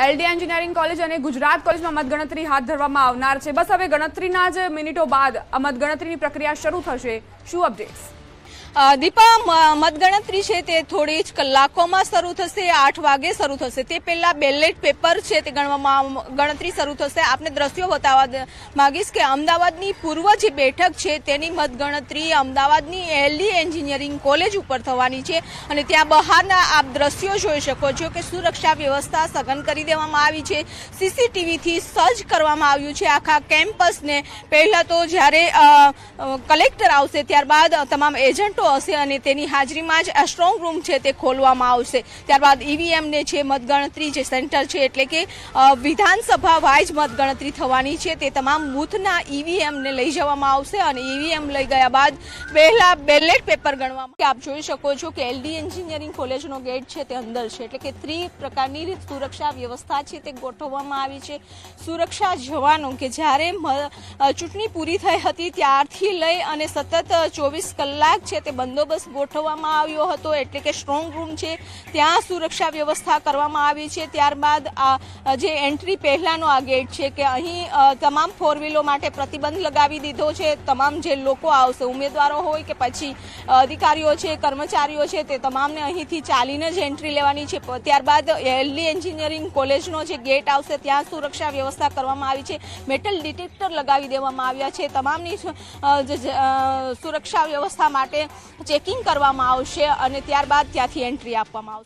LD engineering college અને ગુજરાત કોલેજમાં મતગણતરી હાથ ધરવામાં આવનાર છે। બસ હવે ગણતરીના જ મિનિટો બાદ મતગણતરીની પ્રક્રિયા શરૂ થશે। શું અપડેટ્સ? દીપા, મતગણતરી છે તે થોડી જ કલાકોમાં શરૂ થશે। 8 વાગે શરૂ થશે। તે પહેલા બેલેટ પેપર છે તે ગણતરી શરૂ થશે। આપને દ્રશ્યો બતાવવા માંગીશ કે અમદાવાદની પૂર્વ જે બેઠક છે તેની મતગણતરી અમદાવાદની એલડી એન્જિનિયરિંગ કોલેજ ઉપર થવાની છે અને ત્યાં બહારના આપ દ્રશ્યો જોઈ શકો છો કે સુરક્ષા વ્યવસ્થા સઘન કરી દેવામાં આવી છે। સીસીટીવીથી સજ્જ કરવામાં આવ્યું છે આખા કેમ્પસને। પહેલા તો જ્યારે કલેક્ટર આવશે ત્યારબાદ તમામ એજન્ટો હશે અને તેની હાજરીમાં જ આ સ્ટ્રોંગ રૂમ છે તે ખોલવામાં આવશે। ત્યારબાદ ઈવીએમ ને છે મતગણતરી જે સેન્ટર છે એટલે કે વિધાનસભા વાઇઝ મતગણતરી થવાની છે તે તમામ બૂથના ઈવીએમ ને લઈ જવામાં આવશે અને ઈવીએમ લઈ ગયા બાદ પહેલા બેલેટ પેપર ગણવામાં આપ જોઈ શકો છો કે એલડી એન્જિનિયરિંગ કોલેજનો ગેટ છે તે અંદર છે એટલે કે 3 પ્રકારની સુરક્ષા વ્યવસ્થા છે તે ગોઠવવામાં આવી છે। સુરક્ષા જવાનો કે જ્યારે ચૂંટણી પૂરી થઈ હતી ત્યારથી લઈ અને સતત 24 કલાક છે તે બંદોબસ્ત ગોઠવવામાં આવ્યો હતો એટલે કે સ્ટ્રોંગ રૂમ છે ત્યાં સુરક્ષા વ્યવસ્થા કરવામાં આવી છે। ત્યારબાદ આ જે એન્ટ્રી પહેલાનો આ ગેટ છે કે અહીં તમામ ફોર વ્હીલો માટે પ્રતિબંધ લગાવી દીધો છે। તમામ જે લોકો આવશે ઉમેદવારો હોય કે પછી અધિકારીઓ છે કર્મચારીઓ છે તે તમામને અહીંથી ચાલીને જ એન્ટ્રી લેવાની છે। ત્યારબાદ એલડી એન્જિનિયરિંગ કોલેજનો જે ગેટ આવશે ત્યાં સુરક્ષા વ્યવસ્થા કરવામાં આવી છે। મેટલ ડિટેક્ટર લગાવી દેવામાં આવ્યા છે। તમામની સુરક્ષા વ્યવસ્થા માટે ચેકિંગ કરવામાં આવશે અને ત્યારબાદ ત્યાંથી એન્ટ્રી આપવામાં આવશે।